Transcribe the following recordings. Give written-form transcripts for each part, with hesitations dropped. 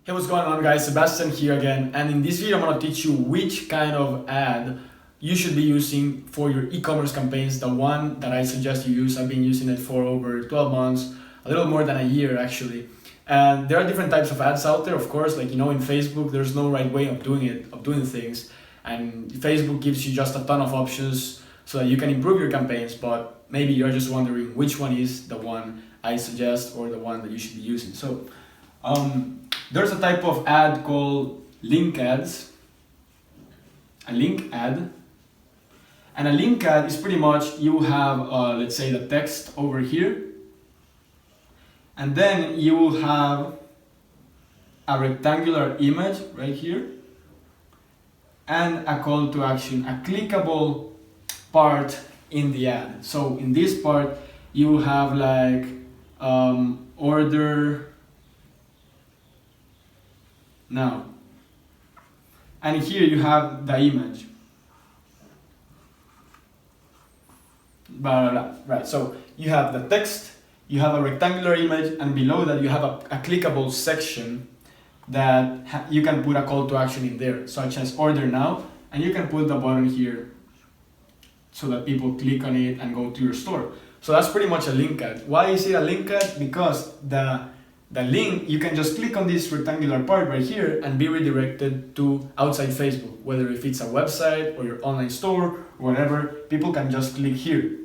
Hey, what's going on guys? Sebastian here again, and in this video I'm going to teach you which kind of ad you should be using for your e-commerce campaigns. The one that I suggest you use, I've been using it for over 12 months, a little more than a year actually. And there are different types of ads out there, of course, like in Facebook, there's no right way of doing things. And Facebook gives you just a ton of options so that you can improve your campaigns, but maybe you're just wondering which one is the one I suggest or the one that you should be using. So, there's a type of ad called link ads, a link ad. And a link ad is pretty much you have, let's say, the text over here, and then you will have a rectangular image right here, and a call to action, a clickable part in the ad. So in this part, you have like order now, and here you have the image, blah, blah, blah. Right, so you have the text, you have a rectangular image, and below that you have a clickable section that you can put a call to action in there, such as order now, and you can put the button here so that people click on it and go to your store. So that's pretty much a link ad. Why is it a link ad? Because the link, you can just click on this rectangular part right here and be redirected to outside Facebook, whether if it's a website or your online store or whatever, people can just click here.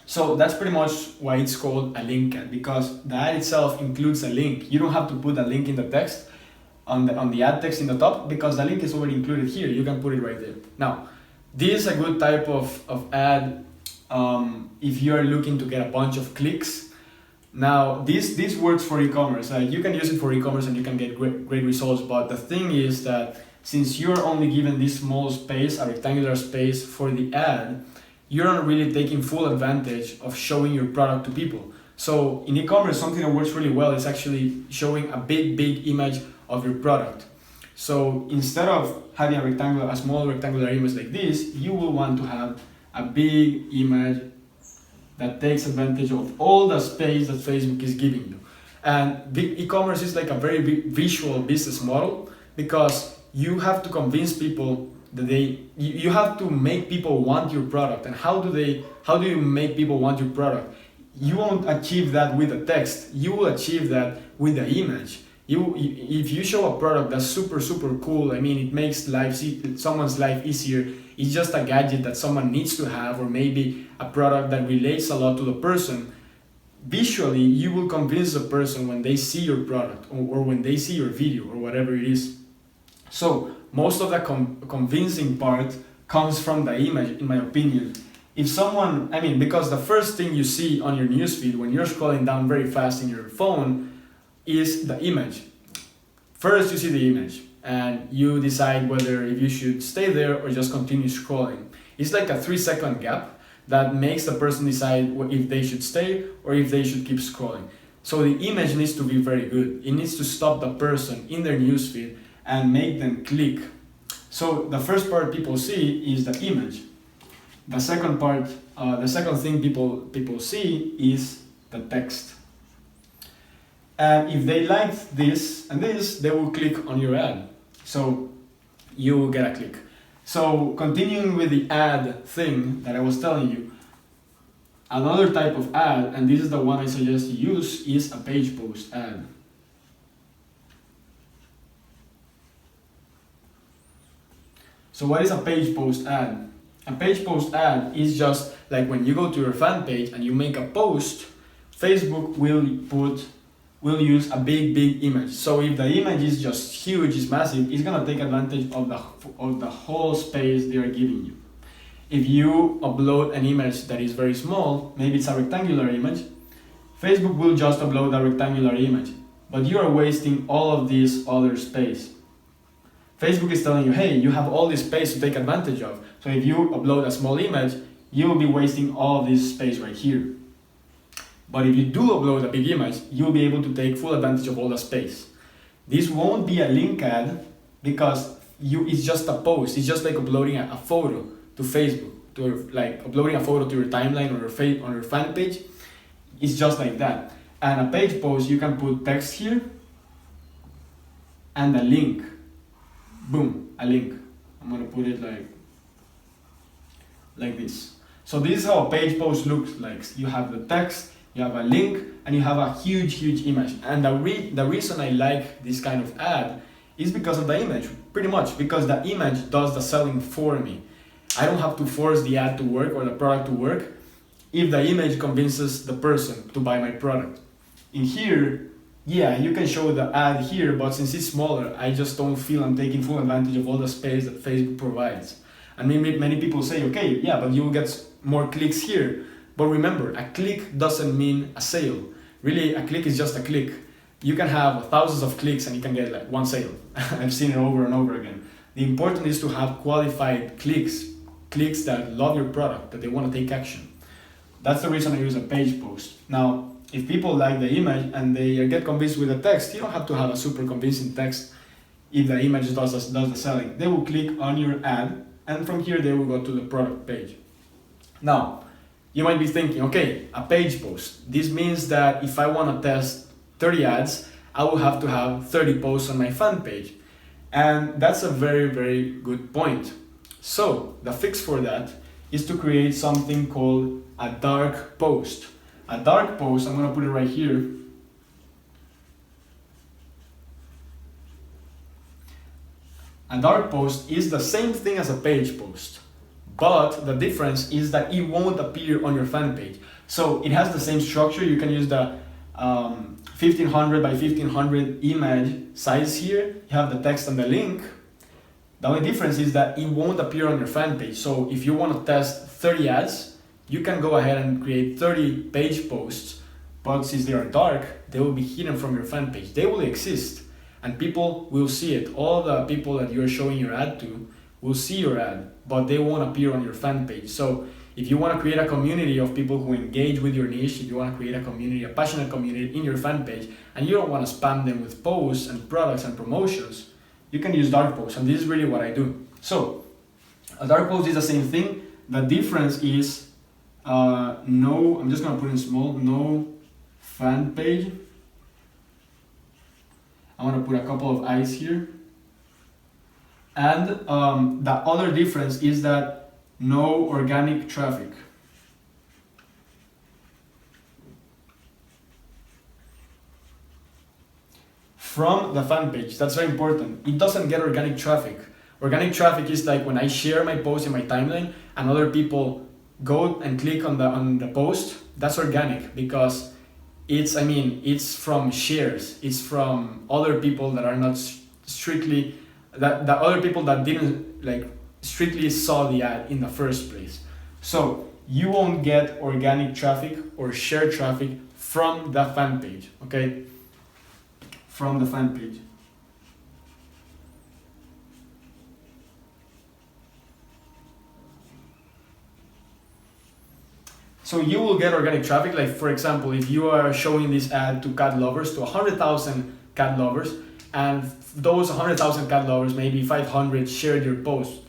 So that's pretty much why it's called a link ad, because the ad itself includes a link. You don't have to put a link in the text, on the ad text in the top, because the link is already included here. You can put it right there. Now, this is a good type of ad if you are looking to get a bunch of clicks. Now, this works for e-commerce. You can use it for e-commerce and you can get great results, but the thing is that since you're only given this small space, a rectangular space for the ad, you're not really taking full advantage of showing your product to people. So in e-commerce, something that works really well is actually showing a big image of your product. So instead of having a small rectangular image like this, you will want to have a big image that takes advantage of all the space that Facebook is giving you. And e-commerce is like a very big visual business model, because you have to convince people that you have to make people want your product. And how do you make people want your product? You won't achieve that with the text. You will achieve that with the image. If you show a product that's super cool, I mean, it makes someone's life easier. It's just a gadget that someone needs to have, or maybe a product that relates a lot to the person. Visually, you will convince the person when they see your product or when they see your video or whatever it is. So most of the convincing part comes from the image, in my opinion. If someone, because the first thing you see on your newsfeed when you're scrolling down very fast in your phone is the image. First you see the image and you decide whether if you should stay there or just continue scrolling. It's like a 3-second gap that makes the person decide if they should stay or if they should keep scrolling. So the image needs to be very good. It needs to stop the person in their newsfeed and make them click. So the first part people see is the image. The second part, the second thing people see is the text. And if they like this and this, they will click on your ad. So you will get a click. So continuing with the ad thing that I was telling you, another type of ad, and this is the one I suggest you use, is a page post ad. So what is a page post ad? A page post ad is just like when you go to your fan page and you make a post, Facebook will use a big image. So if the image is just huge, is massive, it's gonna take advantage of the whole space they are giving you. If you upload an image that is very small, maybe it's a rectangular image, Facebook will just upload a rectangular image, but you are wasting all of this other space. Facebook is telling you, hey, you have all this space to take advantage of. So if you upload a small image, you will be wasting all of this space right here. But if you do upload a big image, you'll be able to take full advantage of all the space. This won't be a link ad because it's just a post. It's just like uploading a photo to Facebook, like uploading a photo to your timeline or on your fan page. It's just like that. And a page post, you can put text here, and a link. Boom, a link. I'm gonna put it like this. So this is how a page post looks like. You have the text, you have a link, and you have a huge image. And the reason I like this kind of ad is because of the image, pretty much, because the image does the selling for me. I don't have to force the ad to work or the product to work if the image convinces the person to buy my product. In here, yeah, you can show the ad here, but since it's smaller, I just don't feel I'm taking full advantage of all the space that Facebook provides. And many people say, okay, yeah, but you will get more clicks here. But remember, a click doesn't mean a sale. Really, a click is just a click. You can have thousands of clicks and you can get like one sale. I've seen it over and over again. The important is to have qualified clicks that love your product, that they want to take action. That's the reason I use a page post. Now, if people like the image and they get convinced with the text, you don't have to have a super convincing text if the image does the selling. They will click on your ad, and from here they will go to the product page. Now, you might be thinking, okay, a page post. This means that if I want to test 30 ads, I will have to have 30 posts on my fan page. And that's a very good point. So the fix for that is to create something called a dark post. A dark post, I'm going to put it right here. A dark post is the same thing as a page post, but the difference is that it won't appear on your fan page. So it has the same structure. You can use the 1500 by 1500 image size here. You have the text and the link. The only difference is that it won't appear on your fan page. So if you want to test 30 ads, you can go ahead and create 30 page posts, but since they are dark, they will be hidden from your fan page. They will exist and people will see it. All the people that you're showing your ad to will see your ad, but they won't appear on your fan page. So if you want to create a community of people who engage with your niche, if you want to create a community, a passionate community in your fan page, and you don't want to spam them with posts and products and promotions, you can use dark posts, and this is really what I do. So a dark post is the same thing. The difference is no, I'm just gonna put in small, no fan page. I'm gonna put a couple of eyes here. And the other difference is that no organic traffic. From the fan page, that's very important. It doesn't get organic traffic. Organic traffic is like when I share my post in my timeline and other people go and click on the post. That's organic because it's from shares. It's from other people that are not strictly the other people that didn't like strictly saw the ad in the first place. So you won't get organic traffic or share traffic from the fan page, okay? From the fan page. So you will get organic traffic, like for example, if you are showing this ad to cat lovers, to 100,000 cat lovers, and those 100,000 cat lovers, maybe 500 shared your post.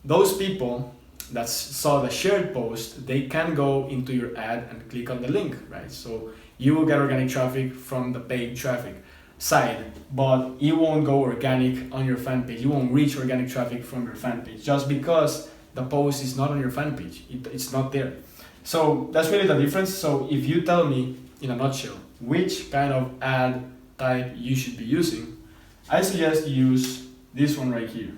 Those people that saw the shared post, they can go into your ad and click on the link, right? So you will get organic traffic from the paid traffic side, but it won't go organic on your fan page. You won't reach organic traffic from your fan page just because the post is not on your fan page. It's not there. So that's really the difference. So if you tell me in a nutshell which kind of ad type you should be using, I suggest you use this one right here.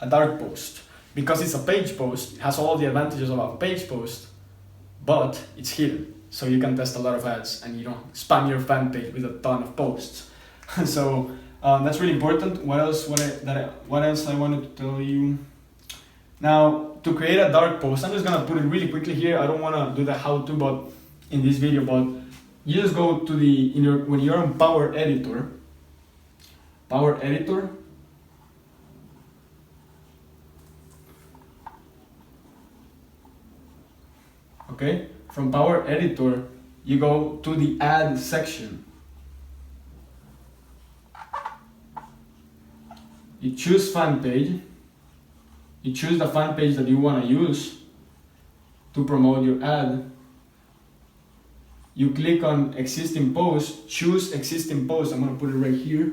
A dark post, because it's a page post. It has all the advantages of a page post, but it's hidden. So you can test a lot of ads and you don't spam your fan page with a ton of posts. So that's really important. What else I wanted to tell you? Now, to create a dark post, I'm just gonna put it really quickly here. I don't wanna do the how-to, but in this video, but you just go to when you're on Power Editor, okay? From Power Editor, you go to the ad section. You choose fan page. You choose the fan page that you want to use to promote your ad. you click on existing post, choose existing post. I'm gonna put it right here.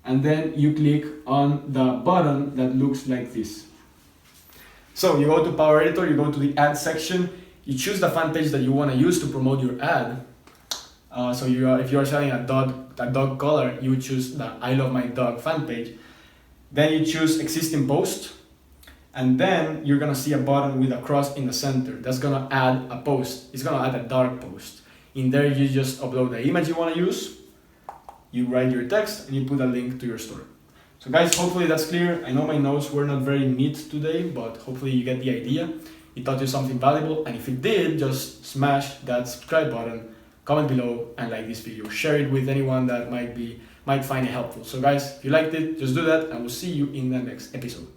And then you click on the button that looks like this. So you go to Power Editor, you go to the ad section, you choose the fan page that you want to use to promote your ad. So if you are selling a dog collar, you choose the I Love My Dog fan page. Then you choose existing post, and then you're gonna see a button with a cross in the center. That's gonna add a post. It's gonna add a dark post. In there, you just upload the image you want to use, you write your text, and you put a link to your store. So guys, hopefully that's clear. I know my notes were not very neat today, but hopefully you get the idea. It taught you something valuable, and if it did, just smash that subscribe button, comment below, and like this video. Share it with anyone that might find it helpful. So guys, if you liked it, just do that, and we'll see you in the next episode.